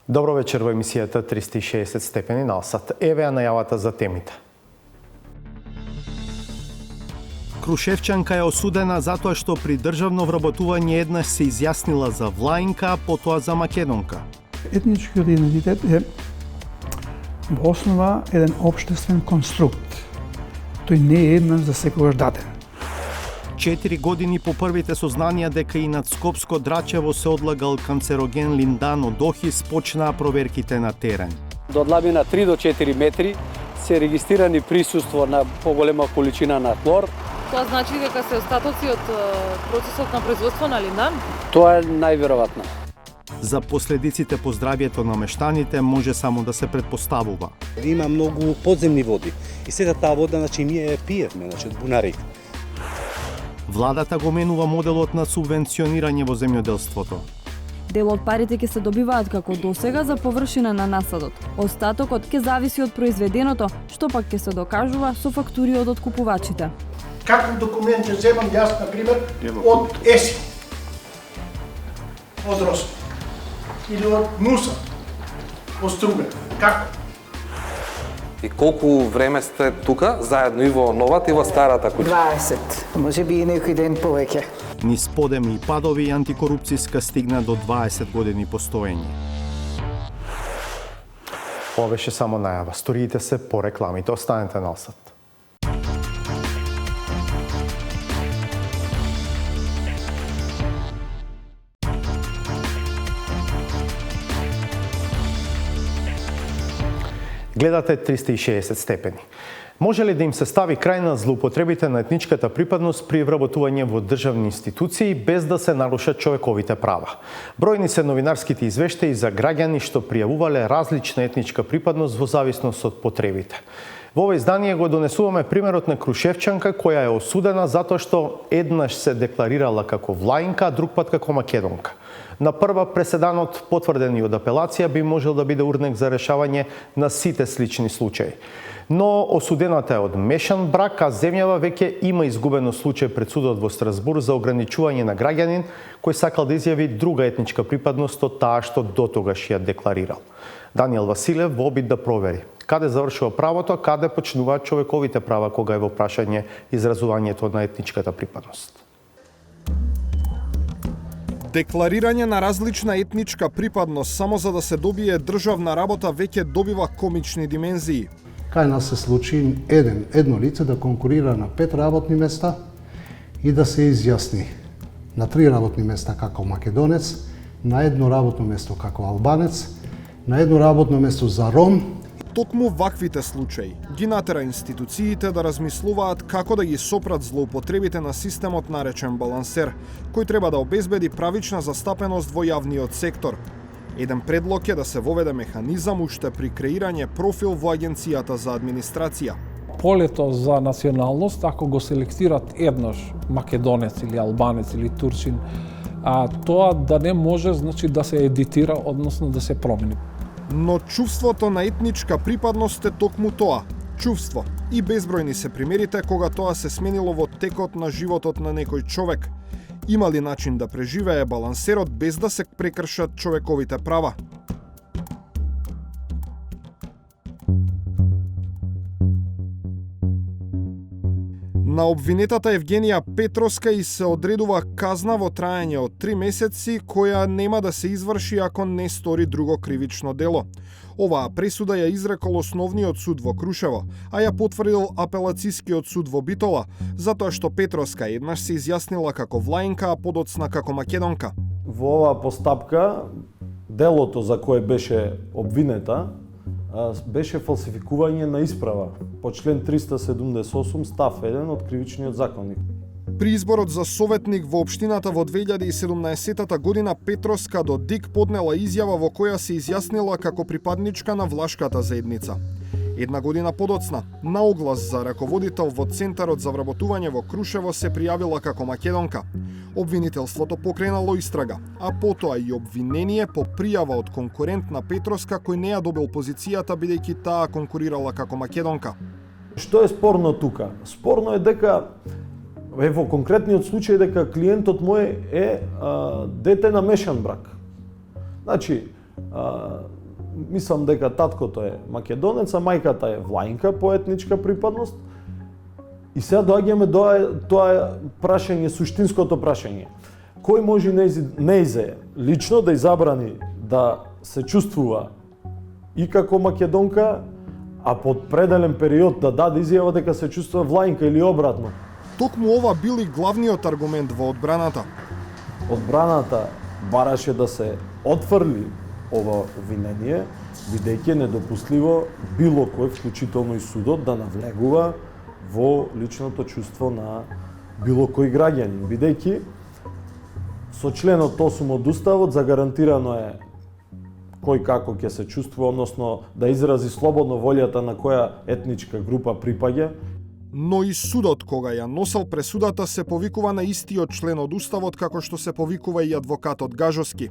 Добро вечер во емисијата 360 степени на САТ. Еве ја најавата за темите. Крушевчанка е осудена затоа што при државно вработување еднаш се изјаснила за влаинка, а потоа за македонка. Етничкиот идентитет е во основа еден општествен конструкт. Тој не е еднаш за секогаш даден. 4 години по првите сознанија дека и над Скопско Драчево се одлагал канцероген линдан од охис, почнаа проверките на терен. До длабина 3 до 4 метри се регистрирани присуство на поголема количина на хлор. Тоа значи дека се остатоци од процесот на производство на линдан? Тоа е најверојатно. За последиците по здравјето на мештаните може само да се предпоставува. Има многу подземни води и сега таа вода ние ја пиевме, бунарите. Владата го менува моделот на субвенционирање во земјоделството. Дел од парите ќе се добиваат како досега за површина на насадот. Остатокот ќе зависи од произведеното, што пак ќе се докажува со фактури од откупувачите. Какви документи земам јас, на пример, од ЕСИ, од Роско, или од НУСА, од Струга. Како? И колку време сте тука, заедно и во новата и во старата куќа? 20, може би и некој ден повеќе. Низ подеми и падови антикорупцијска стигна до 20 години постоење. Ова беше само најава. Сториите се по рекламите. Останете на САТ. Гледате 360 степени. Може ли да им се стави крај на злоупотребите на етничката припадност при вработување во државни институции без да се нарушат човековите права? Бројни се новинарските извештаи за граѓани што пријавувале различна етничка припадност во зависност од потребите. Во ова издание го донесуваме примерот на Крушевчанка која е осудена затоа што еднаш се декларирала како влаинка, а друг пат како македонка. На прва преседанот, потврден и од апелација, би можел да биде урнек за решавање на сите слични случаи. Но осудената е од мешан брак, а земјава веќе има изгубено случај пред судот во Страсбург за ограничување на граѓанин кој сакал да изјави друга етничка припадност од таа што дотогаш ја декларирал. Даниел Василев во обид да провери каде завршува правото, а каде почнуваат човековите права кога е во прашање изразувањето на етничката припадност. Декларирање на различна етничка припадност само за да се добие државна работа веќе добива комични димензии. Кај нас се случи едно лице да конкурира на 5 работни места и да се изјасни на 3 работни места како македонец, на едно работно место како албанец, на едно работно место за ром. Токму ваквите случаи ги натера институциите да размислуваат како да ги сопрат злоупотребите на системот наречен балансер, кој треба да обезбеди правична застапеност во јавниот сектор. Еден предлог е да се воведе механизам уште при креирање профил во Агенцијата за администрација. Полето за националност, ако го селектират еднаш македонец или албанец или турчин, тоа да не може да се едитира, односно да се промени. Но чувството на етничка припадност е токму тоа. Чувство. И безбројни се примерите кога тоа се сменило во текот на животот на некој човек. Има ли начин да преживее балансерот без да се прекршат човековите права? На обвинетата Евгенија Петроска и се одредува казна во трајање од 3 месеци, која нема да се изврши ако не стори друго кривично дело. Оваа пресуда ја изрекол Основниот суд во Крушево, а ја потврдил Апелацискиот суд во Битола, затоа што Петроска еднаш се изјаснила како влаинка, а подоцна како македонка. Во оваа постапка, делото за кое беше обвинета, беше фалсификување на исправа по член 378 став 1 од Кривичниот законник. При изборот за советник во општината во 2017 година Петроска до ДИК поднела изјава во која се изјаснила како припадничка на влашката заедница. Една година подоцна, на оглас за раководител во Центарот за вработување во Крушево се пријавила како македонка. Обвинителството покренало истрага, а потоа и обвинение по пријава од конкурент на Петроска кој не ја добил позицијата бидејќи таа конкурирала како македонка. Што е спорно тука? Спорно е дека во конкретниот случај дека клиентот мој е дете на мешан брак. Значи, Мислам дека таткото е македонец, а мајката е влаинка по етничка припадност. И сега доаѓаме до тоа прашање, суштинското прашање. Кој може неизе лично да изабрани да се чувствува и како македонка, а под пределен период да даде изјава дека се чувствува влаинка или обратно? Токму ова бил и главниот аргумент во одбраната. Одбраната бараше да се отфрли ова обвинение, бидејќи е недопустливо било кој, вклучително и судот, да навлегува во личното чувство на било кој граѓанин, бидејќи со членот 8 од Уставот загарантирано е кој како ќе се чувствува, односно да изрази слободно волјата на која етничка група припаѓа. Но и судот, кога ја носел пресудата, се повикува на истиот член од Уставот како што се повикува и адвокатот Гажовски.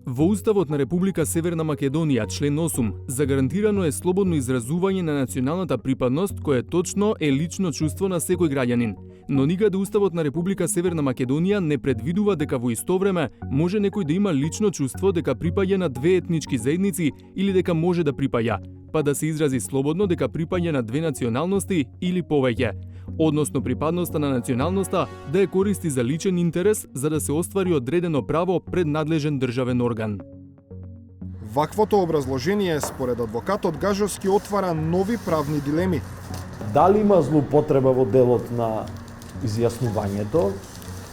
Во Уставот на Република Северна Македонија, член 8, загарантирано е слободно изразување на националната припадност, кое точно е лично чувство на секој граѓанин. Но никаде Уставот на Република Северна Македонија не предвидува дека во исто време може некој да има лично чувство дека припаѓа на две етнички заедници или дека може да припаѓа, па да се изрази слободно дека припаѓа на две националности или повеќе. Односно припадноста на националноста да ја користи за личен интерес за да се оствари одредено право пред надлежен државен орган. Ваквото образложение според адвокатот Гажовски отвара нови правни дилеми. Дали има злоупотреба во делот на изјаснувањето,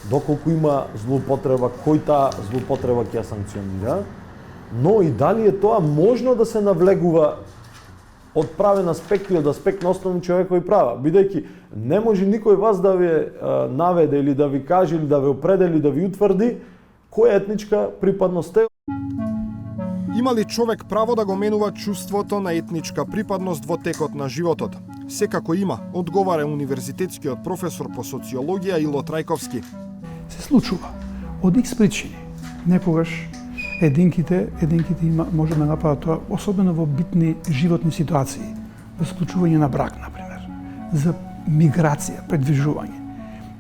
доколку има злоупотреба, кој таа злоупотреба ќе ја санкционира, но и дали е тоа можно да се навлегува од правен аспект или од аспект на основни човекови права, бидејќи не може никој вас да ви наведе или да ви каже или да ви определи, да ви утврди која етничка припадност е. Има ли човек право да го менува чувството на етничка припадност во текот на животот? Секако има, одговара универзитетскиот професор по социологија Ило Трајковски. Се случува од икс причини. Некогаш единките може да направат тоа, особено во битни животни ситуации, во склучување на брак, например, за миграција, предвижување.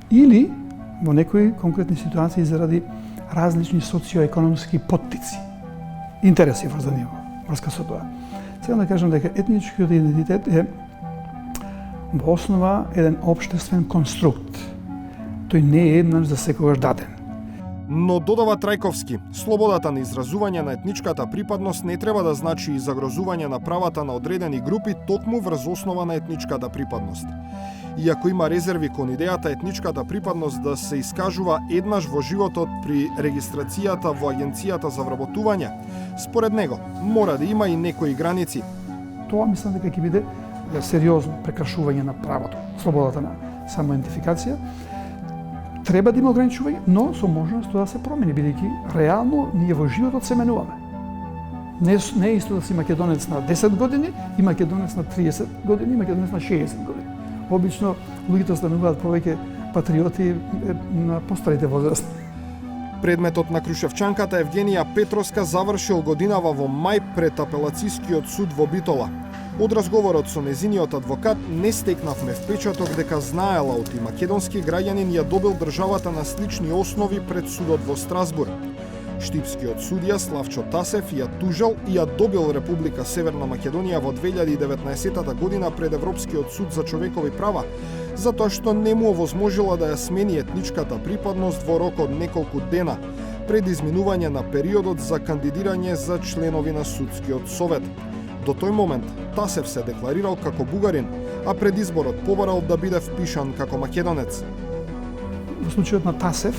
Или во некои конкретни ситуации заради различни социоекономски поттици. Интереси врзани во врска со тоа. Сега да кажам дека етничкиот идентитет е во основа еден општествен конструкт. Тој не е еднаш за секогаш даден. Но додава Трајковски, слободата на изразување на етничката припадност не треба да значи и загрозување на правата на одредени групи токму врз основа на етничката припадност. Иако има резерви кон идејата етничката припадност да се искажува еднаш во животот при регистрацијата во Агенцијата за вработување, според него мора да има и некои граници. Тоа мислам дека ќе биде сериозно прекршување на правото, слободата на самоидентификација. Треба да има ограничување, но со можност тоа да се промени, бидејќи реално ние во животот се менуваме. Не е исто да си македонец на 10 години и македонец на 30 години и македонец на 60 години. Обично луѓето стануваат повеќе патриоти на постарите возрасти. Предметот на крушевчанката Евгенија Петровска завршил годинава во мај пред апелацискиот суд во Битола. Од разговорот со незиниот адвокат не стекнавме впечаток дека знаела оти македонски граѓанин ја добил државата на слични основи пред судот во Страсбург. Штипскиот судија Славчо Тасев ја тужал и ја добил Република Северна Македонија во 2019 година пред Европскиот суд за човекови права, затоа што не му овозможила да ја смени етничката припадност во рок од неколку дена, пред изминување на периодот за кандидирање за членови на судскиот совет. До тој момент Тасев се декларирал како бугарин, а пред изборот побарал да биде впишан како македонец. Во случајот на Тасев,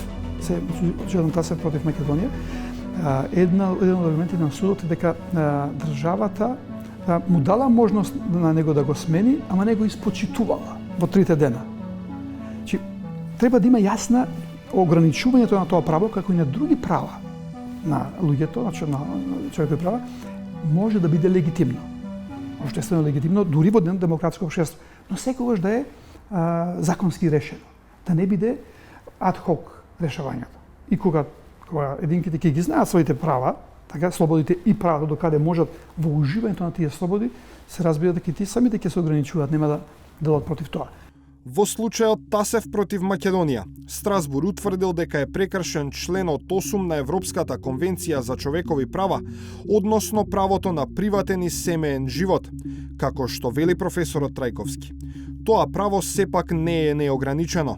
Тасев против Македонија, еден од аргументите на судот е дека државата му дала можност на него да го смени, ама не го испочитувала во 3 дена. Треба да има јасна ограничувањето на тоа право, како и на други права на луѓето, на човекови права, може да биде легитимно. Обштествено легитимно, дури во демократско општество, но секогаш да е законски решено, да не биде адхок решавањето. И кога единките ќе ги знаат своите права, така слободите и правото до каде можат во уживањето на тие слободи, се разбира дека тие самите ќе се ограничуваат, нема да делат против тоа. Во случајот Тасев против Македонија, Страсбур утврдил дека е прекршен членот 8 на Европската конвенција за човекови права, односно правото на приватен и семеен живот, како што вели професорот Трајковски. Тоа право сепак не е неограничено.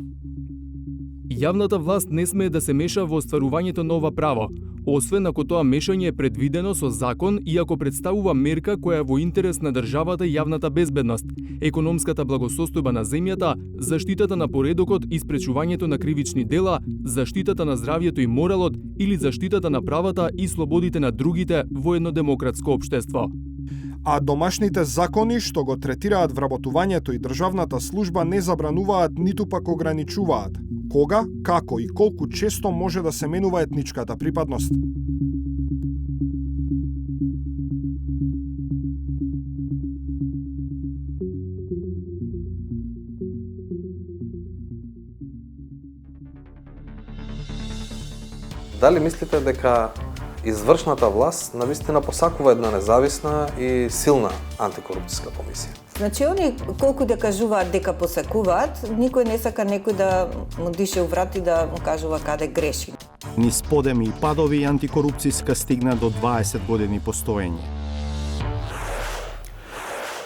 Јавната власт не смее да се меша во остварувањето на ова право, освен ако тоа мешање е предвидено со закон и ако представува мерка која е во интерес на државата и јавната безбедност, економската благосостојба на земјата, заштитата на поредокот и спречувањето на кривични дела, заштитата на здравјето и моралот или заштитата на правата и слободите на другите во едно демократско општество. А домашните закони што го третираат вработувањето и државната служба не забрануваат ниту пак ограничуваат кога, како и колку често може да се менува етничката припадност. Дали мислите дека извршната власт навистина посакува една независна и силна антикорупцијска комисија? Значи, они колку да кажуваат дека посакуваат, никој не сака некој да му дише уврат и да му кажува каде греши. Низ подеми и падови антикорупцијска стигна до 20 години постоење.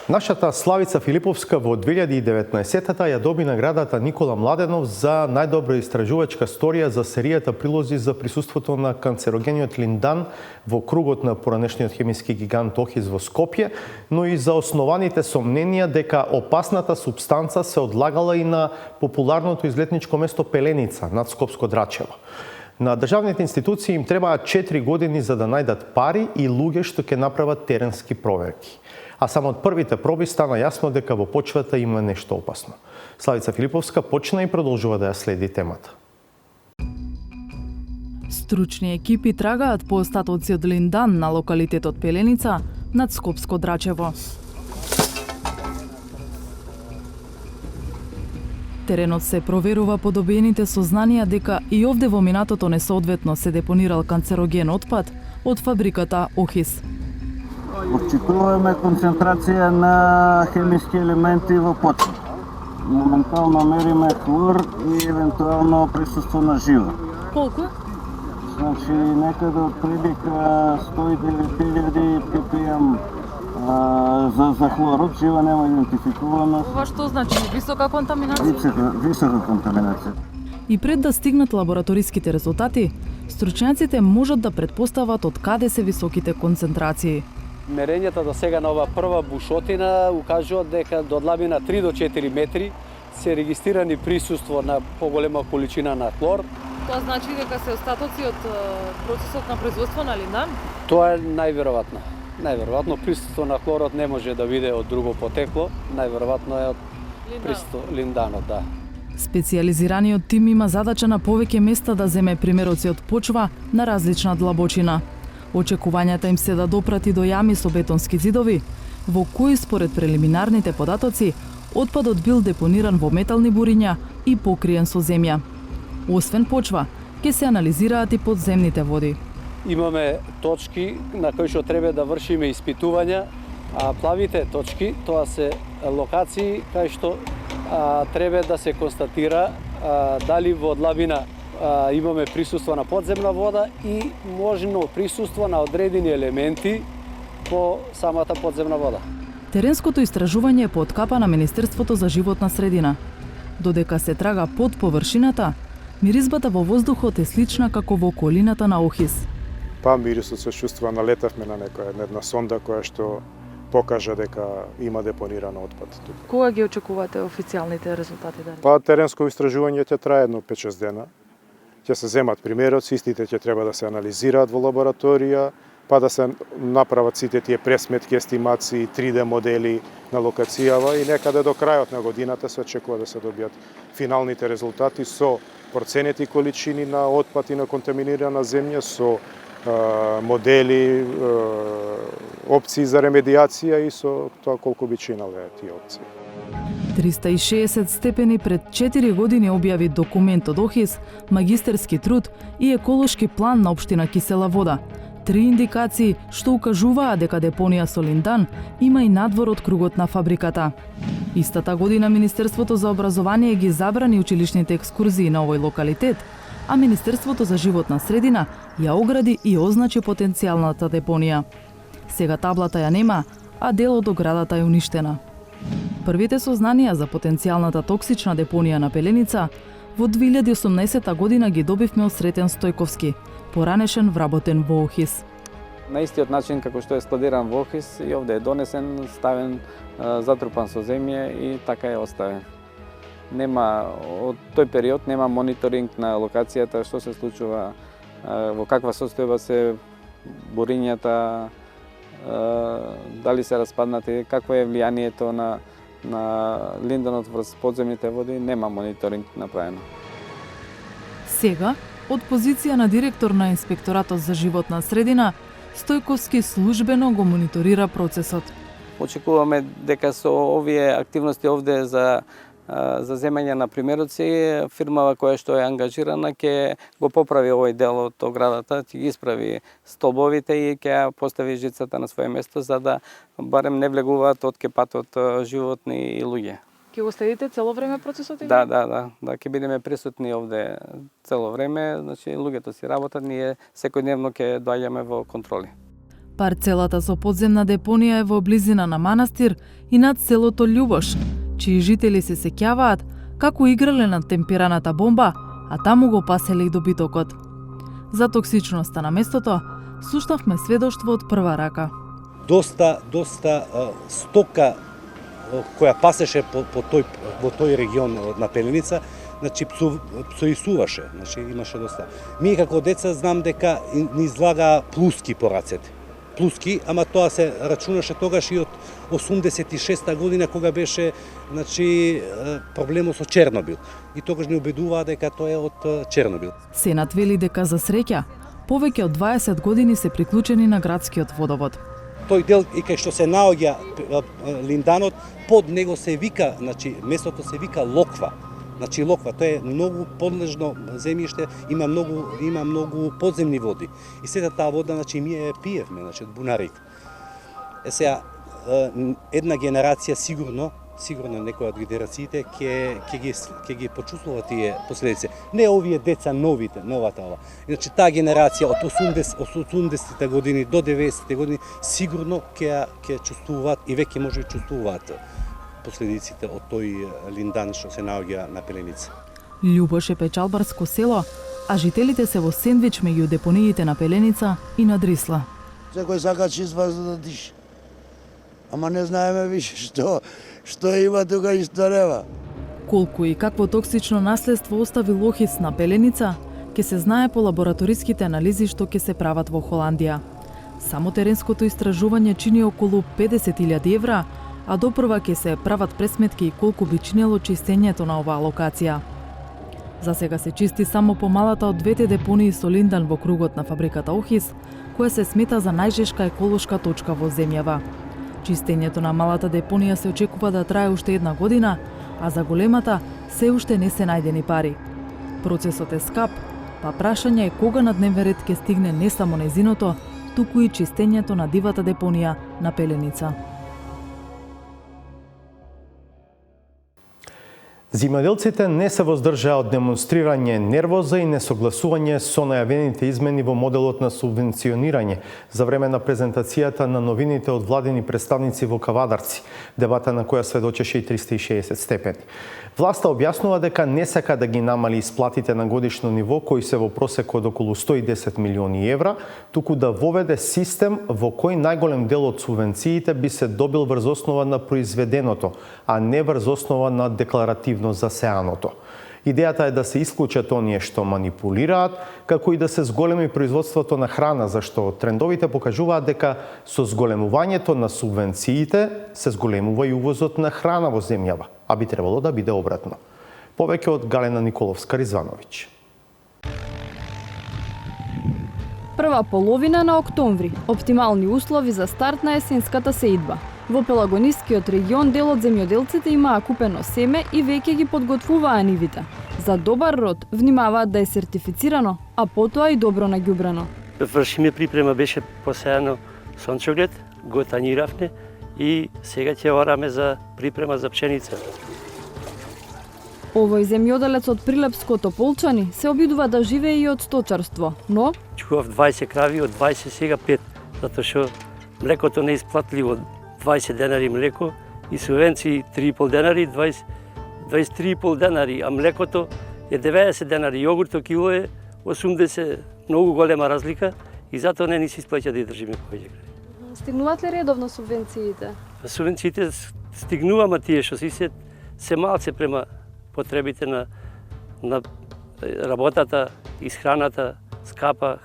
Нашата Славица Филиповска во 2019-та ја доби наградата Никола Младенов за најдобра истражувачка сторија за серијата прилози за присуството на канцерогениот линдан во кругот на поранешниот хемиски гигант Охис во Скопје, но и за основаните сомненија дека опасната супстанца се одлагала и на популарното излетничко место Пеленица над Скопско Драчево. На државните институции им требаат 4 години за да најдат пари и луѓе што ќе направат теренски проверки. А само од првите проби стана јасно дека во почвата има нешто опасно. Славица Филиповска почна и продолжува да ја следи темата. Стручни екипи трагаат по остатоци од линдан на локалитетот Пеленица над Скопско Драчево. Теренот се проверува по добиените сознанија дека и овде во минатото несоодветно се депонирал канцероген отпад од фабриката Охис. Очекуваме концентрација на хемиски елементи во почва. Моментално мериме хлор и евентуално присуство на живо. Колку? Значи некаде од прилика 109.000 ppm за хлорот, живо нема идентификувано. Ова што значи? Висока контаминација? Висока контаминација. И пред да стигнат лабораториските резултати, стручњаците можат да претпостават од каде се високите концентрации. Мерењата до сега на ова прва бушотина укажуваат дека до длабина 3 до 4 метри се регистрирани присуство на поголема количина на хлор. Тоа значи дека се остатоци од процесот на производство на линдан? Тоа е најверојатно. Најверојатно присуство на хлорот не може да биде од друго потекло, најверојатно е од присуство линданот, да. Специјализираниот тим има задача на повеќе места да земе примероци од почва на различна длабочина. Очекувањата им се да допрати до јами со бетонски зидови, во кои според прелиминарните податоци отпадот бил депониран во метални буриња и покриен со земја. Освен почва, ќе се анализираат и подземните води. Имаме точки на кои што треба да вршиме испитувања, а плавите точки тоа се локации кај што треба да се констатира дали во длабина имаме присуство на подземна вода и можно присуство на одредени елементи по самата подземна вода. Теренското истражување е по откапа на Министерството за животна средина. Додека се трага под површината, миризбата во воздухот е слична како во околината на Охис. Па мирисот се чувствува, налетавме на една сонда која што покажа дека има депониран отпад тука. Кога ги очекувате официјалните резултати? Па теренско истражување ќе трае едно 5-6 дена. Ќе се земат примероци, истите ќе треба да се анализираат во лабораторија, па да се направат сите тие пресметки, естимации, 3D модели на локацијава и некаде до крајот на годината се очекува да се добијат финалните резултати со проценети количини на отпад и на контаминирана земја, со модели, опции за ремедиација и со тоа колку би чинале тие опции. 360 степени пред 4 години објави документ од Охис, магистерски труд и еколошки план на општина Кисела Вода. 3 индикации што укажуваа дека депонија со линдан има и надвор од кругот на фабриката. Истата година Министерството за образование ги забрани училишните екскурзии на овој локалитет, а Министерството за животна средина ја огради и означи потенцијалната депонија. Сега таблата ја нема, а дел од оградата е уништена. Првите сознанија за потенцијалната токсична депонија на Пеленица во 2018 година ги добивме од Сретен Стојковски, поранешен вработен во ОХИС. На истиот начин како што е складиран во ОХИС и овде е донесен, ставен, затрупан со земја и така е оставен. Нема од тој период нема мониторинг на локацијата, што се случува, во каква состојба се бурињата, дали се распаднати, какво е влијанието на линданот врз подземните води, нема мониторинг направено. Сега, од позиција на директор на Инспекторатот за животна средина, Стојковски службено го мониторира процесот. Очекуваме дека со овие активности овде за земање на примероци, фирмава која што е ангажирана ќе го поправи овој дел од оградата, ќе ги исправи столбовите и ќе постави жицата на своје место за да барем не влегуваат од кепатот животни и луѓе. Ќе го следите цело време процесот? Да, ќе бидеме присутни овде цело време, значи луѓето си работат, ние секојдневно ќе доаѓаме во контроли. Парцелата со подземна депонија е во близина на манастир и над селото Љубош, чии жители се сеќаваат како играле на темпираната бомба, а таму го паселе и добитокот. За токсичноста на местото слушнавме сведоштво од прва рака. Доста стока која пасеше во тој регион на Пеленица, значи псоисуваше, значи имаше доста. Ми како деца знам дека ни излага плуски по рацете. Плуски, ама тоа се рачунаше тогаш и од 86-та година кога беше значи проблемот со Чернобил. И тогаш ни убедуваа дека тоа е од Чернобил. Сенат вели дека за среќа повеќе од 20 години се приклучени на градскиот водовод. Тој дел и кај што се наоѓа линданот, под него се вика, значи местото се вика Локва. Значи Локва, тоа е многу подлежно земјиште, има многу подземни води. И сега таа вода, значи ние ја пиевме, значи од бунарите. Сега една генерација сигурно некоја од генерациите ќе ги почувствува тие последици. Не овие деца новата ова. Значи таа генерација од 80-те години до 90-те години сигурно ќе чувствуваат и веќе може би чувствуваат последиците од тој линдан што се наоѓа на Пеленица. Љубош е печалбарско село, а жителите се во сендвич меѓу депониите на Пеленица и на Дрисла. Секој сака чист воздух да диша. Ама не знаеме више што има тука и што нема. Колку и какво токсично наследство остави ОХИС на Пеленица, ќе се знае по лабораториските анализи што ќе се прават во Холандија. Само теренското истражување чини околу 50.000 евра, а допрва ќе се прават пресметки и колку би чинело чистењето на оваа локација. За сега се чисти само помалата од двете депонии со линдан во кругот на фабриката ОХИС, која се смета за најжешка еколошка точка во земјава. Чистењето на малата депонија се очекува да трае уште една година, а за големата се уште не се најдени пари. Процесот е скап, па прашање е кога на дневен ред ќе стигне не само незиното, туку и чистењето на дивата депонија на Пеленица. Земјоделците не се воздржаа од демонстрирање нервоза и несогласување со најавените измени во моделот на субвенционирање за време на презентацијата на новините од владини представници во Кавадарци, дебата на која сведочеше и 360 степени. Власта објаснува дека не сака да ги намали исплатите на годишно ниво, кои се во просек од околу 110 милиони евра, туку да воведе систем во кој најголем дел од субвенциите би се добил врз основа на произведеното, а не врз основа на декларативно засеаното. Идејата е да се исклучат оние што манипулираат, како и да се зголеми производството на храна, зашто трендовите покажуваат дека со зголемувањето на субвенциите се зголемува и увозот на храна во земјава, а би требало да биде обратно. Повеќе од Галена Николовска-Ризвановиќ. Прва половина на октомври. Оптимални услови за старт на есенската сеидба. Во Пелагонискиот регион дел од земјоделците имаа купено семе и веќе ги подготвуваа нивите. За добар род внимаваат да е сертифицирано, а потоа и добро наѓубрено. Вршиме припрема, беше посејано сончоглед, го таниравме и сега ќе ораме за припрема за пшеница. Овој земјоделец од Прилепско Тополчани се обидува да живее и од сточарство, но Чував 20 крави, од 20 сега 5, затоа што млекото не е исплатливо, 20 денари млеко и субвенции 3,5 денари, 23,5 денари, а млекото е 90 денари, јогурто кило е 80, многу голема разлика и затоа не ни се исплаќа да ја држиме повеќе крави. стигнуваат ли редовно субвенциите? Субвенциите стигнува, ама тие што се малце према потребите на работата, исхраната, скапа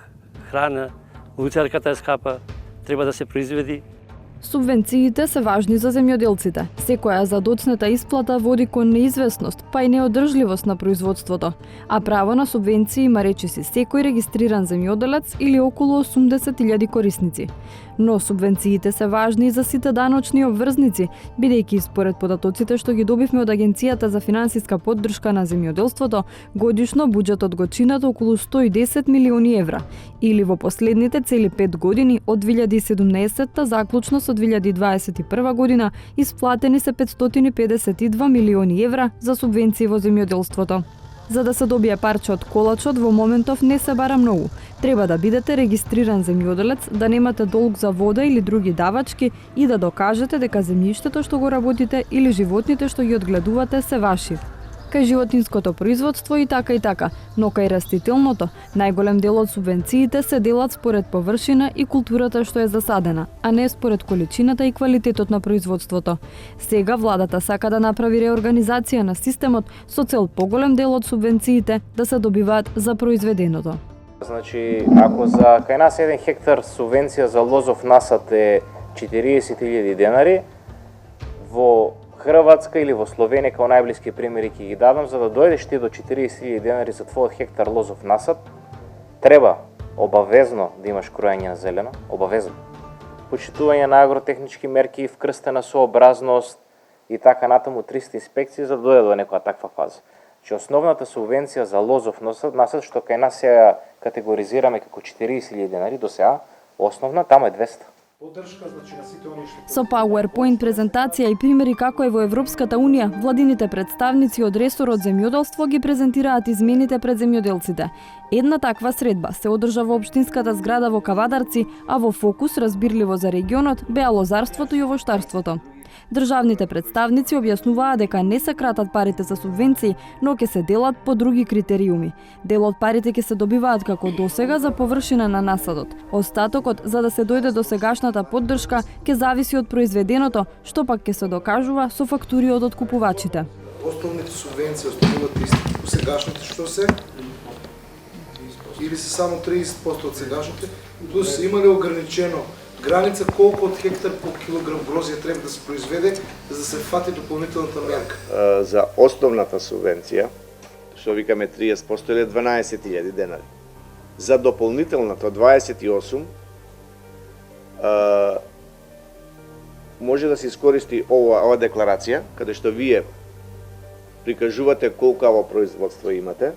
храна, луцарката е скапа, треба да се произведи. Субвенциите се важни за земјоделците. Секоја задоцнета исплата води кон неизвестност, па и неодржливост на производството. А право на субвенции има речиси секој регистриран земјоделец или околу 80.000 корисници. Но субвенциите се важни и за сите даночни обврзници, бидејќи според податоците што ги добивме од Агенцијата за финансиска поддршка на земјоделството, годишно буџетот го чинат околу 110 милиони евра, или во последните цели 5 години од 2017 заклучно со 2021 година исплатени се 552 милиони евра за субвенции во земјоделството. За да се добие парче од колачот во моментов не се бара многу. Треба да бидете регистриран земјоделец, да немате долг за вода или други давачки и да докажете дека земјиштето што го работите или животните што ги одгледувате се ваши. Кај животинското производство и така, но кај растителното, најголем дел од субвенциите се делат според површина и културата што е засадена, а не според количината и квалитетот на производството. Сега владата сака да направи реорганизација на системот со цел поголем дел од субвенциите да се добиваат за произведеното. Значи, ако за кај нас 1 хектар субвенција за лозов насад е 40.000 денари, во Хрватска или во Словенија као најблиски примери ќе ги дадам, за да дојдеш ти до 40.000 денари за твојот хектар лозов насад, треба обавезно да имаш кроење на зелено, обавезно. Почитување на агротехнички мерки, вкрстена сообразност и така натаму 300 инспекции за да дојде до некоја таква фаза. Че основната субвенција за лозов насад, што кај нас ја категоризираме како 40.000 денари до сега, основна таму е 200. Со PowerPoint презентација и примери како е во Европската Унија, владините представници од ресорот земјоделство ги презентираат измените пред земјоделците. Една таква средба се одржа во општинската зграда во Кавадарци, а во фокус, разбирливо за регионот, беа лозарството и овоштарството. Државните представници објаснуваа дека не се кратат парите за субвенции, но ќе се делат по други критериуми. Дел од парите ќе се добиваат како досега за површина на насадот. Остатокот, за да се дојде до сегашната поддршка, ќе зависи од произведеното, што пак ќе се докажува со фактури од откупувачите. Основните субвенции остануваат исти по сегашните што се или се само 30% од сегашните, плюс има ли ограничено граница колку од хектар по килограм грозје треба да се произведе за да се фати дополнителната мерка? За основната субвенција, што викаме 30% или 12.000 денари. За дополнителната 28 може да се искористи ова декларација, каде што вие прикажувате колку аво производство имате.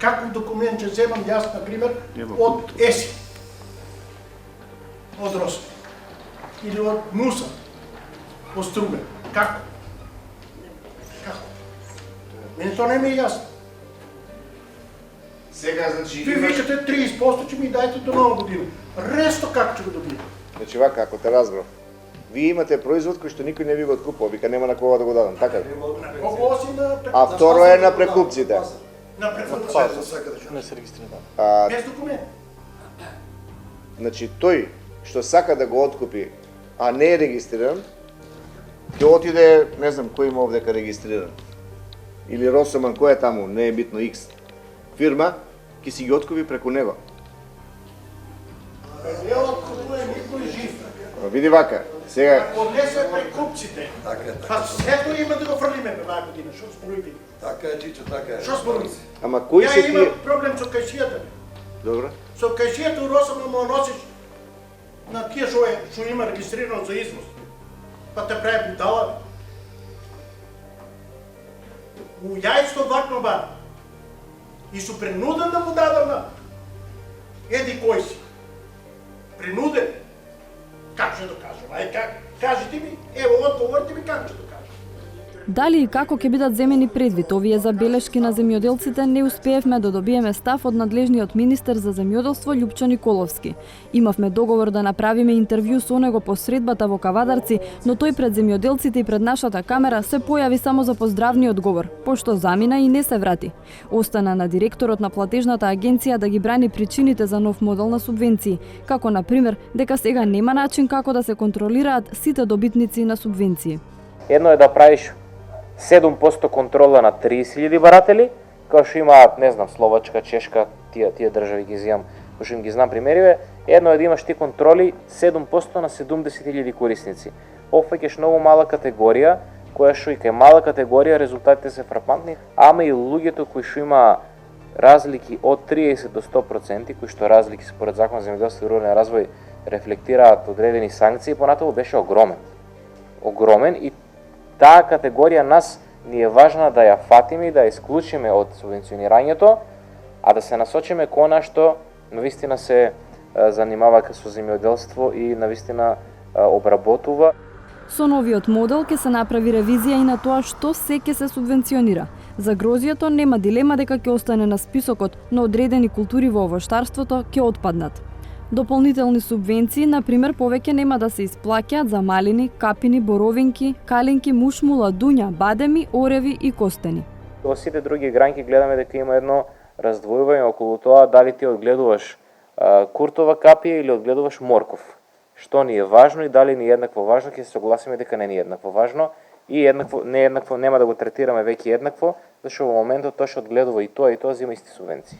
Каков документ ќе земам јас, например, од ЕСИ, од Рос, или од МУСА, од Струга? Како? Мене тоа не ми е јасно. Сега, значи... Вие викате 30% ќе ми дајте до нова година. Ресто како ќе го добиете? Значи вака, ако те разбрав, вие имате производ кој што никој не ви го откупува, вика нема на кога да го дадам, така ли? А второ е на прекупците. На прекупците. Не се регистрира. Без документ. Значи тој што сака да го откупи, а не е регистриран, ќе отиде, не знам кој има овдека регистриран. Или Росоман, кој е таму, не е битно X фирма, ќе си ги откупи преку него. Не откупува никој жив. Види вака, сега... Ако не се прекупците, па сето има да го фрлиме оваа година, што спорујте? Така е, Чичо, така е. Што спорујте? Ама кои се Ја тие... имам проблем со кајшијата. Добро. Со кајшијата у Росоман му носиш на тие што има регистрирано за износ. Па те прави будала. У јајцето вакно бар. И су принуден да му дадам на еди кој си. Принуден. Како ќе докажува? Кажете ми, ево, одговорите ми како ќе докажува. Дали и како ќе бидат земени предвид овие забелешки на земјоделците, не успеевме да добиеме став од надлежниот министер за земјоделство Љупчо Николовски. Имавме договор да направиме интервју со него по средбата во Кавадарци, но тој пред земјоделците и пред нашата камера се појави само за поздравниот говор, пошто замина и не се врати. Остана на директорот на платежната агенција да ги брани причините за нов модел на субвенции, како на пример дека сега нема начин како да се контролираат сите добитници на субвенции. Едно е да правиш 7% контрола на 30.000 баратели, као што има, не знам, Словачка, Чешка, тие држави ги знам, кои што ги знам примериве. Едно е да имаш ти контроли 7% на 70.000 корисници. Опфаќаш многу мала категорија, која што и кај мала категорија резултатите се фрапантни, ама и луѓето кои што има разлики од 30 до 100%, кои што разлики според Закон за земјоделство и рурален развој рефлектираат одредени санкции, понатаму беше огромен. Огромен и таа категорија нас ни е важна да ја фатиме и да ја исклучиме од субвенционирањето, а да се насочиме кон она што навистина се занимава со земјоделство и навистина обработува. Со новиот модел ќе се направи ревизија и на тоа што се ќе се субвенционира. За грозјето нема дилема дека ќе остане на списокот, но одредени култури во овощарството ќе отпаднат. Дополнителни субвенции, например, повеќе нема да се исплаќаат за малини, капини, боровинки, калинки, мушмула, дуња, бадеми, ореви и костени. Во сите други гранки гледаме дека има едно раздвојување околу тоа дали ти одгледуваш куртова капија или одгледуваш морков. Што ни е важно и дали ни е еднакво важно, ќе се согласиме дека не ни е еднакво важно и нееднакво нема да го третираме веќе еднакво, зашто во моментот тој што одгледува и тоа зема исти субвенции.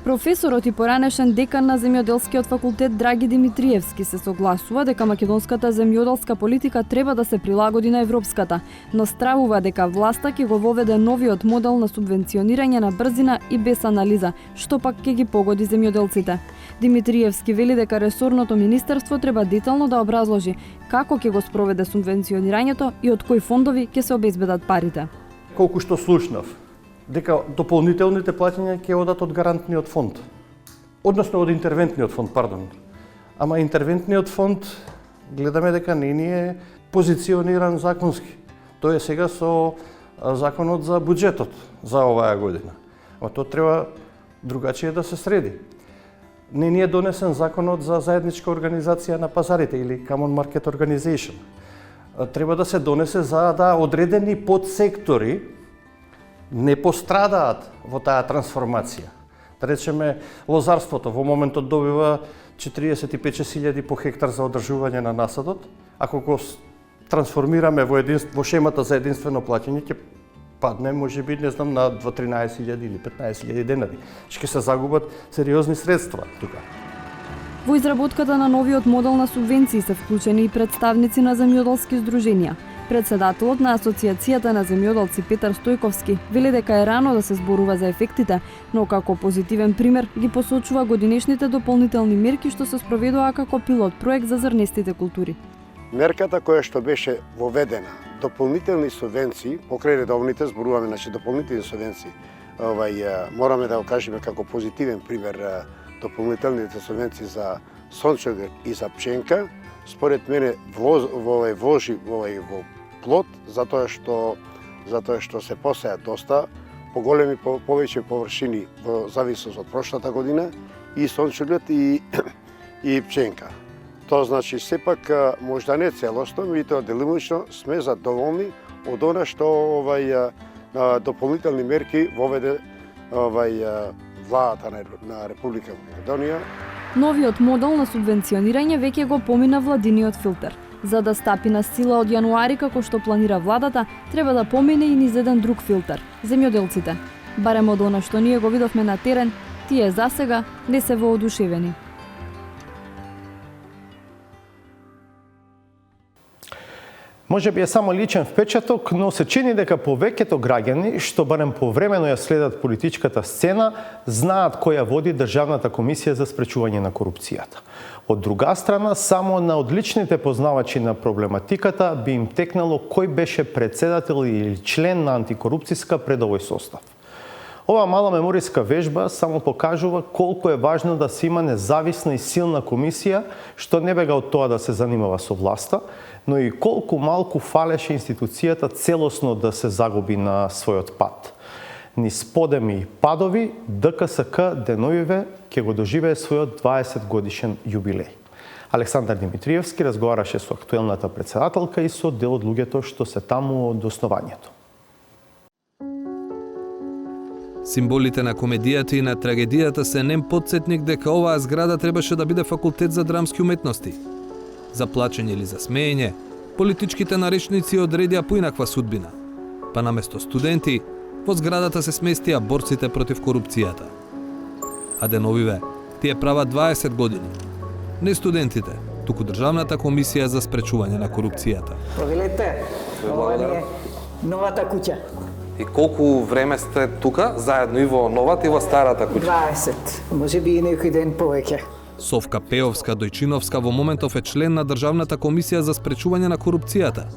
Професорот и поранешен декан на Земјоделскиот факултет Драги Димитриевски се согласува дека македонската земјоделска политика треба да се прилагоди на европската, но стравува дека власта ќе го воведе новиот модел на субвенционирање на брзина и без анализа, што пак ќе ги погоди земјоделците. Димитриевски вели дека ресорното министерство треба детално да образложи како ќе го спроведе субвенционирањето и од кои фондови ќе се обезбедат парите. Колку што слушнав, дека дополнителните плаќања ќе одат од гарантниот фонд. Односно од интервентниот фонд, пардон. Ама интервентниот фонд гледаме дека не ни е позициониран законски. Тој е сега со законот за буџетот за оваа година. Ама тоа треба другачие да се среди. Не ни е донесен законот за заедничка организација на пазарите или Common Market Organization. Треба да се донесе за да одредени подсектори не пострадаат во таа трансформација. Да речеме, лозарството во моментот добива 45.000 по хектар за одржување на насадот. Ако го трансформираме во шемата за единствено плаќање, ќе падне, можеби, не знам, на 13.000 или 15.000 денари. Ќе се загубат сериозни средства тука. Во изработката на новиот модел на субвенции се вклучени и представници на земјоделски здруженија. Председателот на Асоциацијата на земјоделци Петар Стојковски вели дека е рано да се зборува за ефектите, но како позитивен пример ги посочува годинешните дополнителни мерки што се спроведоа како пилот проект за зрнестите култури. Мерката која што беше воведена, дополнителни субвенции, покрај редовните зборуваме, значи дополнителни субвенции, мораме да го кажеме како позитивен пример дополнителните субвенции за сончевир и за пченка, според мене вложи во плод, затоа што се посеа доста поголеми, повеќе површини во зависност од прошлата година и сончевир и пченка. Тоа значи сепак можда не целосно, меѓутоа делимично сме задоволни од она што дополнителни мерки воведе владата на Република Македонија. Новиот модел на субвенционирање веќе го помина владиниот филтер. За да стапи на сила од јануари како што планира владата, треба да помине и низ еден друг филтер – земјоделците. Барем од она што ние го видовме на терен, тие засега не се воодушевени. Може би е само личен впечаток, но се чини дека повеќето граѓани што барем повремено ја следат политичката сцена, знаат која води Државната комисија за спречување на корупцијата. Од друга страна, само на одличните познавачи на проблематиката би им текнало кој беше председател или член на антикорупцијска пред овој состав. Ова мала мемориска вежба само покажува колку е важно да се има независна и силна комисија, што не бега од тоа да се занимава со власта, но и колку малку фалеше институцијата целосно да се загуби на својот пат. Низ подеми и падови, ДКСК деновиве ќе го доживее својот 20 годишен јубилеј. Александар Димитриевски разговараше со актуелната председателка и со дел од луѓето што се таму од основањето. Символите на комедијата и на трагедијата се нем потсетник дека оваа зграда требаше да биде факултет за драмски уметности. За плачење или за смеење, политичките наречници одредија поинаква судбина. Па наместо студенти, во зградата се сместија борците против корупцијата. А деновиве, тие прават 20 години. Не студентите, туку Државната комисија за спречување на корупцијата. Повелете, ова е новата куќа. И колку време сте тука, заедно и во новата и во старата куќа? 20, може би и некој ден повеќе. Совка Пеовска Дојчиновска во моментов е член на Државната комисија за спречување на корупцијата.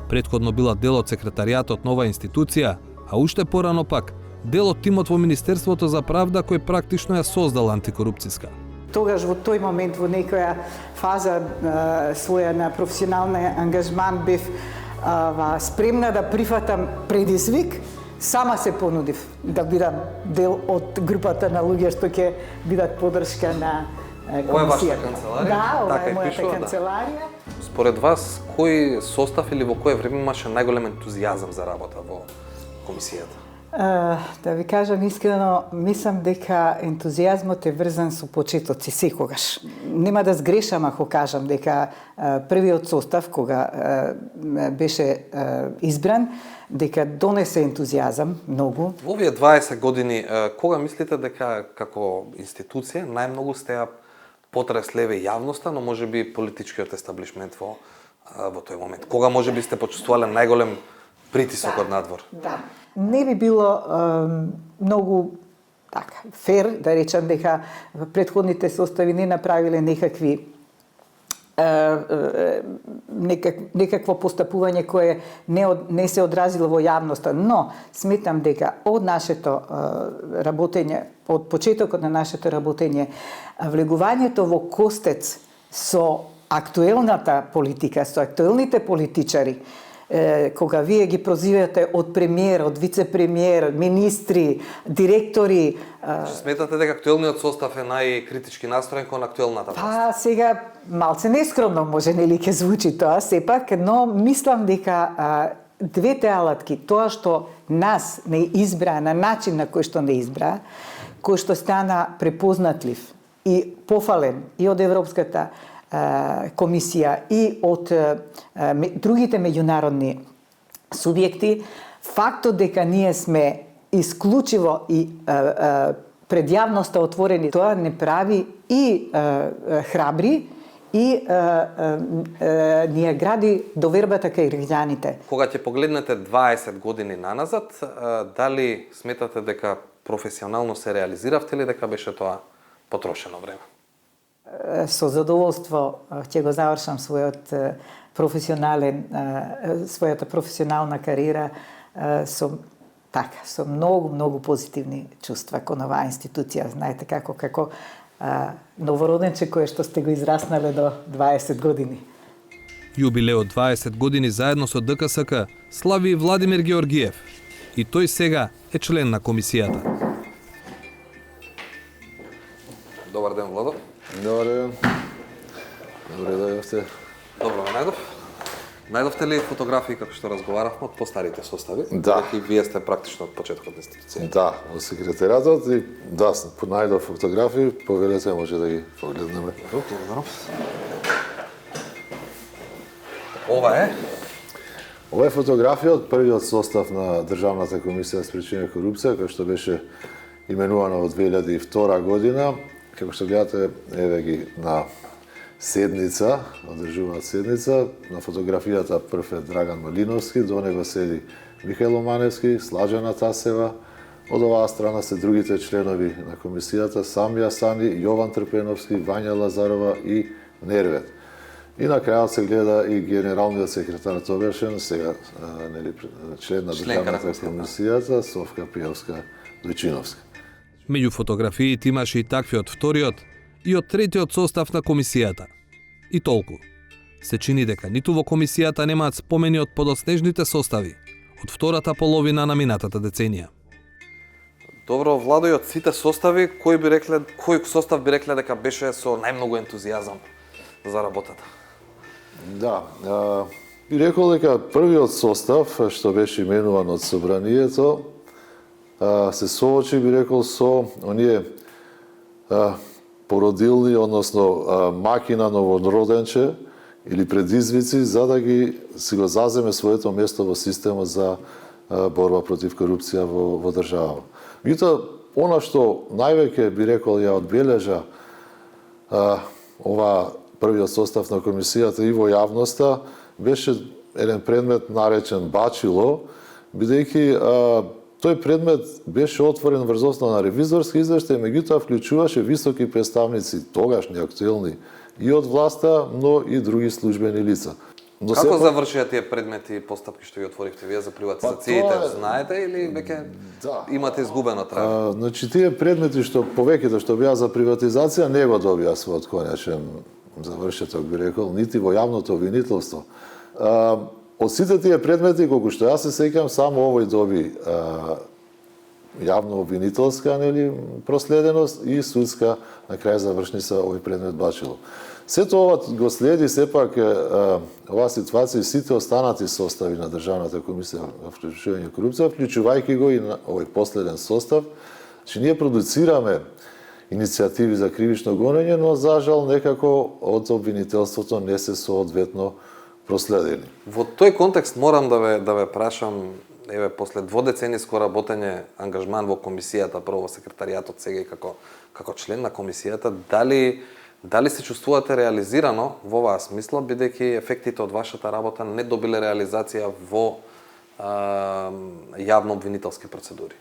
Предходно била дел од секретаријатот на оваа институција, а уште порано пак дел од тимот во Министерството за правда кој практично ја создал антикорупцијска. Тогаш во тој момент во некоја фаза своја на професионален ангажман бев спремна да прифатам предизвик, сама се понудив да бидам дел од групата на луѓе што ќе бидат подршка на комисијата. Ова е вашата канцеларија? Да, ова така е мојата пишува, канцеларија. Да. Според вас, кој состав или во кое време имаше најголем ентузијазам за работа во комисијата? Да ви кажам искрено, мислам дека ентузијазмот е врзан со почетоци секогаш. Нема да сгрешам ако кажам дека првиот состав кога беше избран, дека донесе ентузијазам многу. Во овие 20 години, кога мислите дека како институција најмногу сте ја потреслеве јавноста, но можеби политичкиот естаблишмент во тој момент? Кога можеби сте почувствувале најголем притисок од надвор? Да. Не би било многу така фер да речам дека претходните состави не направиле некакви некакво постапување кое не се одразило во јавноста, но сметам дека од нашето работење, од почетокот на нашето работење, влегувањето во костец со актуелната политика, со актуелните политичари, кога вие ги прозивате од премиер, од вице-премиер, министри, директори. Сметате дека актуелниот состав е најкритички настроен кон актуелната власт? Па сега малце нескромно може нели ќе звучи тоа сепак, но мислам дека двете алатки, тоа што нас не избра на начин на кој што не избра, кој што стана препознатлив и пофален и од Европската комисија и од другите меѓународни субјекти, фактот дека ние сме исклучиво и пред јавноста отворени, тоа не прави и храбри и ние гради довербата кај граѓаните. Кога ќе погледнете 20 години наназад, дали сметате дека професионално се реализиравте или дека беше тоа потрошено време? Со задоволство ќе го завршам својата професионална кариера со многу позитивни чувства кон оваа институција. Знаете како новороденче кое што сте го израснале до 20 години. Јубилеот 20 години заедно со ДКСК слави и Владимир Георгиев. И тој сега е член на комисијата. Добар ден, Владо. Добар ден. Добре дојдовте. Добро ме најдов. Најдовте ли фотографии како што разговаравме од постарите состави? Да. И вие сте практично од почетокот на институцијата. Да, во секретаријатот и да, најдов фотографии, повелете може да ги погледнеме. Добро. Ова е? Ова е фотографија од првиот состав на Државната комисија за спречување корупција, која што беше именувана во 2002 година. Како што гледате, еве ги на седница, одржуваат седница. На фотографијата прв е Драган Малиновски, до него седи Михајло Маневски, Слажена Тасева. Од оваа страна се другите членови на комисијата, Самија Сани, Јован Трпеновски, Вања Лазарова и Нервет. И на крајот се гледа и генералниот секретар Тобершен, сега член на Државната комисијата, Совка Пеовска Дојчиновска. Меѓу фотографиите имаше и такви од вториот и од третиот состав на комисијата. И толку. Се чини дека ниту во комисијата немаат спомени од подоснежните состави од втората половина на минатата деценија. Добро, Владо, и од сите состави, кој состав би рекле дека беше со најмногу ентузијазам за работата? Да, би рекол дека првиот состав што беше именуван од собранието се соочи, би рекол, со оние породилни, односно маки на новороденче или предизвици за да си го заземе своето место во системот за борба против корупција во држава. Меѓутоа, она што највеќе би рекол ја одбележа ова првиот состав на комисијата и во јавноста беше еден предмет наречен бачило, бидејќи тој предмет беше отворен врз основа на ревизорски извештај, меѓутоа вклучуваше високи представници, тогашни актуелни и од власта, но и други службени лица. Но Како завршија тие предмети и постапки што ги отворивте вие за приватизациите, знаете или веќе имате изгубено трага? Значи тие предмети што повеќето што беа за приватизација не го добија својот конечен завршеток, би рекол, нити во јавното обвинителство. Од сите тие предмети, колку што јас се сеќам, само овој доби јавно обвинителска проследеност и судска на крај завршни се овој предмет бачило. Сето ова го следи сепак оваа ситуација и сите останати состави на Државната комисија за спречување корупција, вклучувајќи го и на овој последен состав, че ние продуцираме иницијативи за кривично гонење, но за жал некако од обвинителството не се соодветно проследени. Во тој контекст морам да ве прашам, еве после дводецениско работење, ангажман во комисијата, прво во секретаријатот, сега и како член на комисијата, дали се чувствувате реализирано во оваа смисла, бидејќи ефектите од вашата работа не добиле реализација во јавно обвинителски процедури?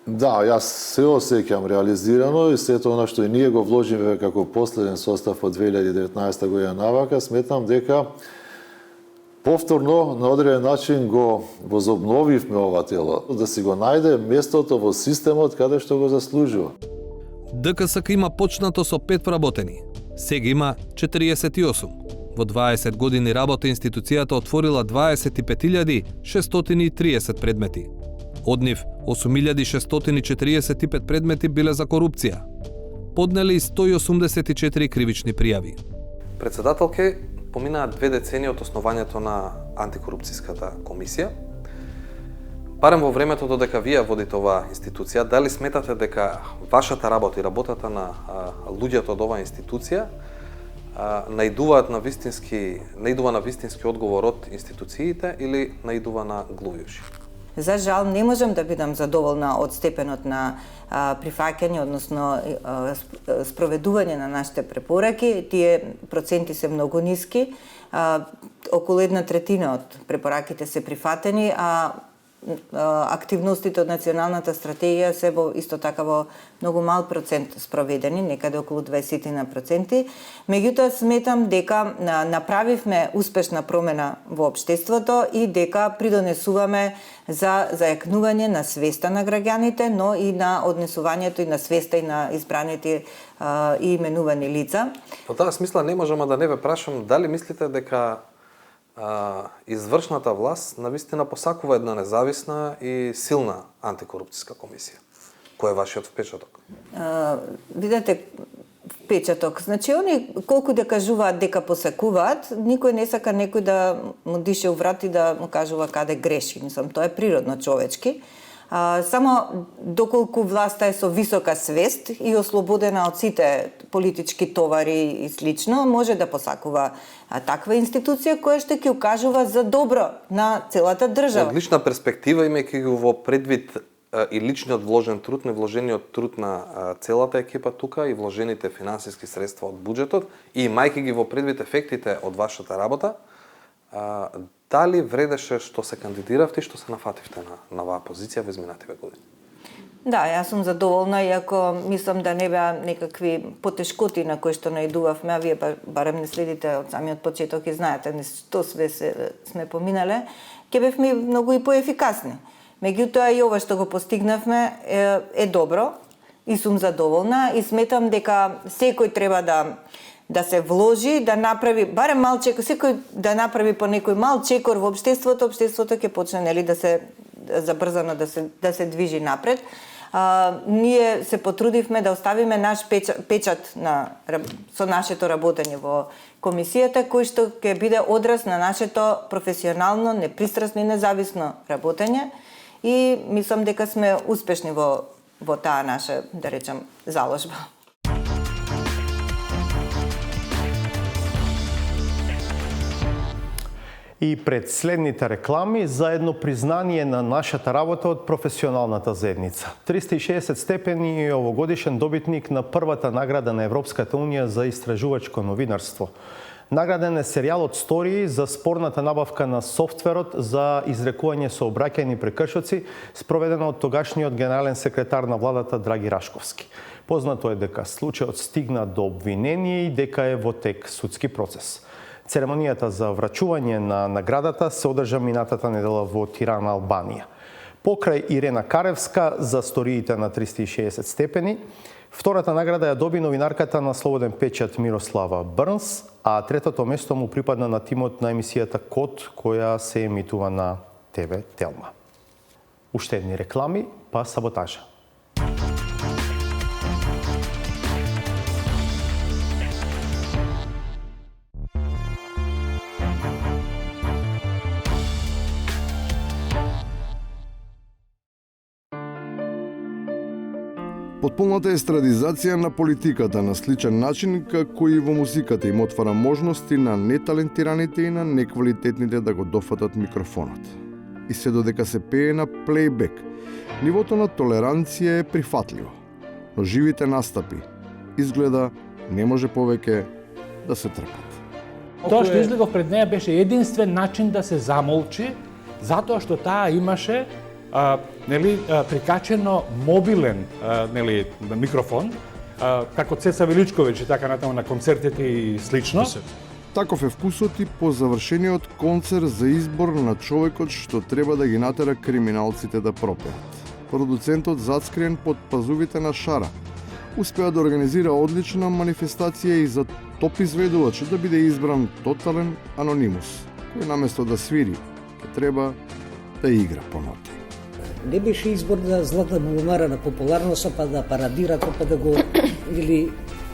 Да, јас се осеќам реализирано и сето она што и ние го вложиме како последен состав од 2019 година навака, сметам дека повторно на одреден начин го возобновивме ова тело, да си го најде местото во системот каде што го заслужува. ДКСК има почнато со 5 вработени, сега има 48. Во 20 години работа институцијата отворила 25.630 предмети. Од нив 8.645 предмети биле за корупција. Поднели 184 кривични пријави. Председателке, поминаа 2 децении од основањето на антикорупцијската комисија. Барем во времето додека вие водите оваа институција, дали сметате дека вашата работа и работата на луѓето од оваа институција наидува на вистински одговор од институциите или наидува на глујуши? За жал, не можам да бидам задоволна од степенот на прифаќање, односно спроведување на нашите препораки. Тие проценти се многу ниски. Околу 1/3 од препораките се прифатени, а активностите од националната стратегија се исто така во многу мал процент спроведени, некаде околу 20%. Меѓутоа сметам дека направивме успешна промена во општеството и дека придонесуваме за зајакнување на свеста на граѓаните, но и на однесувањето и на свеста и на избраните и именувани лица. Во таа смисла не можам да не ве прашам дали мислите дека извршната власт навистина посакува една независна и силна антикорупцијска комисија. Кој е вашиот впечаток? Видете, впечаток. Значи, они колку да кажуваат дека посакуваат, никој не сака некој да му дише у врат и да му кажува каде греши. Мислам, тоа е природно човечки. Само доколку власта е со висока свест и ослободена од сите политички товари и слично, може да посакува таква институција која што ќе укажува за добро на целата држава. Од лична перспектива, имајќи го во предвид и личниот вложен труд, невложениот труд на целата екипа тука и вложените финансиски средства од буџетот и имајќи ги во предвид ефектите од вашата работа, дали вредеше што се кандидиравте и што се нафативте на оваа позиција во изминативе години? Да, јас сум задоволна, иако мислам да не беа некакви потешкоти на кои што наидувавме, а вие барем не следите од самиот почеток и знаете што све сме поминале, ќе бевме многу и поефикасни. Меѓутоа и ова што го постигнавме е добро и сум задоволна и сметам дека секој треба да се вложи, да направи барем мал чекор, секој да направи по некој мал чекор во општеството ќе почне нели да се забрзано да се движи напред. Ние се потрудивме да оставиме наш печат со нашето работење во комисијата, кој што ќе биде одраз на нашето професионално, непристрасно и независно работење и мислам дека сме успешни во таа наша, да речем, заложба. И пред следните реклами за едно признание на нашата работа од професионалната заедница. 360 степени е овогодишен добитник на првата награда на Европската унија за истражувачко новинарство. Награден е серијалот Стории за спорната набавка на софтверот за изрекување сообраќајни прекршоци, спроведено од тогашниот генерален секретар на владата Драги Рашковски. Познато е дека случајот стигна до обвинение и дека е во тек судски процес. Церемонијата за врачување на наградата се одржа минатата недела во Тирана, Албанија. Покрај Ирена Каревска за сториите на 360 степени, втората награда ја доби новинарката на Слободен печат Мирослава Брнс, а третото место му припадна на тимот на емисијата Код, која се емитува на ТВ Телма. Уште едни реклами, па саботажа. Потполната естрадизација на политиката на сличен начин како и во музиката им отвара можности на неталентираните и на неквалитетните да го дофатат микрофонот. И се додека се пее на плейбек, нивото на толеранција е прифатливо, но живите настапи изгледа не може повеќе да се трпат. Тоа што излегов пред неја беше единствен начин да се замолчи, затоа што таа имаше прикачено мобилен микрофон, како Цеца Величковиќ и така натаму на концертите и слично. Таков е вкусот и по завршениот концерт за избор на човекот што треба да ги натера криминалците да пропеат. Продуцентот зацкриен под пазувите на Шара успеа да организира одлична манифестација и за топ изведувач да биде избран тотален анонимус, кој наместо да свири, ќе треба да игра по ноти. Не беше избор да златна булумара на популарноста, па да парадира, па да го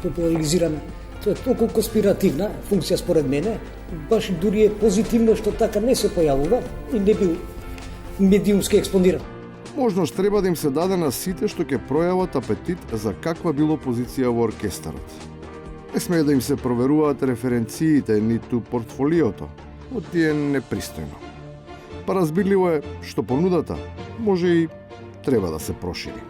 популаризираме. Тоа е толку конспиративна функција според мене, баш дури е позитивно што така не се појавува и не бил медиумски експониран. Можност треба да им се даде на сите што ќе пројават апетит за каква било позиција во оркестарот. Не смее да им се проверуваат референциите, ниту портфолиото, од тие непристојно. Па разбирливо е што понудата може и треба да се прошири.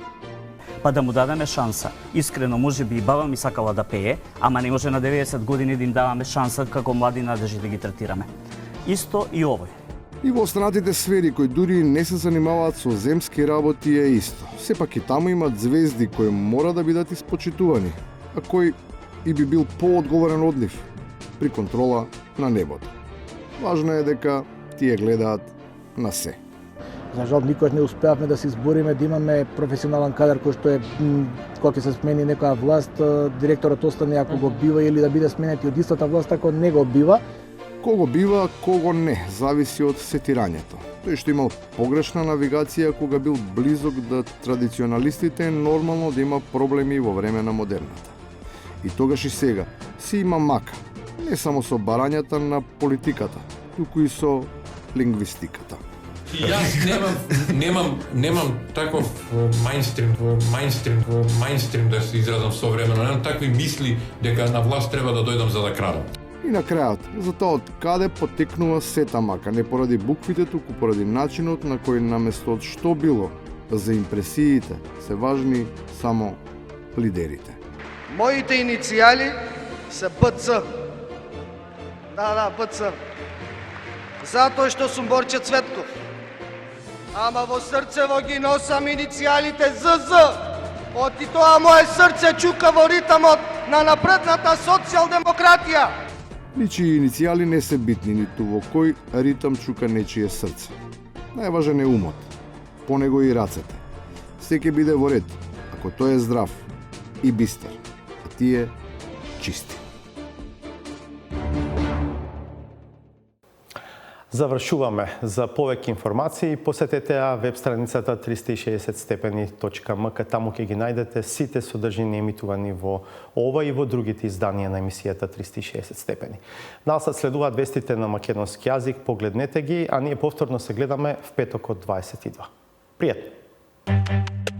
Па да му дадеме шанса. Искрено, може би и баба ми сакала да пее, ама не може на 90 години да им даваме шанса како млади надежи да ги третираме. Исто и овој. И во останатите сфери кои дури не се занимаваат со земски работи е исто. Сепак и таму имат звезди кои мора да бидат испочитувани, а кој и би бил поодговорен одлив при контрола на небото. Важно е дека тие гледаат на се. За жал, никош не успеавме да се избориме да имаме професионален кадар кој што е кога ќе се смени некоја власт, директорот остане ако го бива или да биде сменет од истата власт ако не го бива. Кого бива, кого не, зависи од сетирањето. Тој што имал погрешна навигација кога бил близок до традиционалистите е нормално да има проблеми во време на модерната. И тогаш и сега си има мака, не само со барањата на политиката, туку и со лингвистиката. Јас немам таков мајнстрим да се изразам современо, немам такви мисли дека на власт треба да дојдам за да крадам. И на крајот, за тоа од каде потекнува сета мака, не поради буквите, туку поради начинот на кој наместо од што било, за импресиите се важни само лидерите. Моите иницијали се БЦ. Да, БЦ. Затоа што сум Борче Цветков. Ама во срцево ги носам иницијалите ЗЗ. Оти тоа мое срце чука во ритамот на напредната социјалдемократија. Ничии иницијали не се битни, ниту во кој ритам чука нечие срце. Најважен е умот. по него и рацете. Се ќе биде во ред, ако тој е здрав и бистер, а тие чисти. Завршуваме. За повеќе информации посетете веб страницата 360stepeni.mk. Таму ќе ги најдете сите содржини емитувани во ова и во другите изданија на емисијата 360 степени. Насад следуваат вестите на македонски јазик, погледнете ги, а ние повторно се гледаме в петок од 22. Пријатно!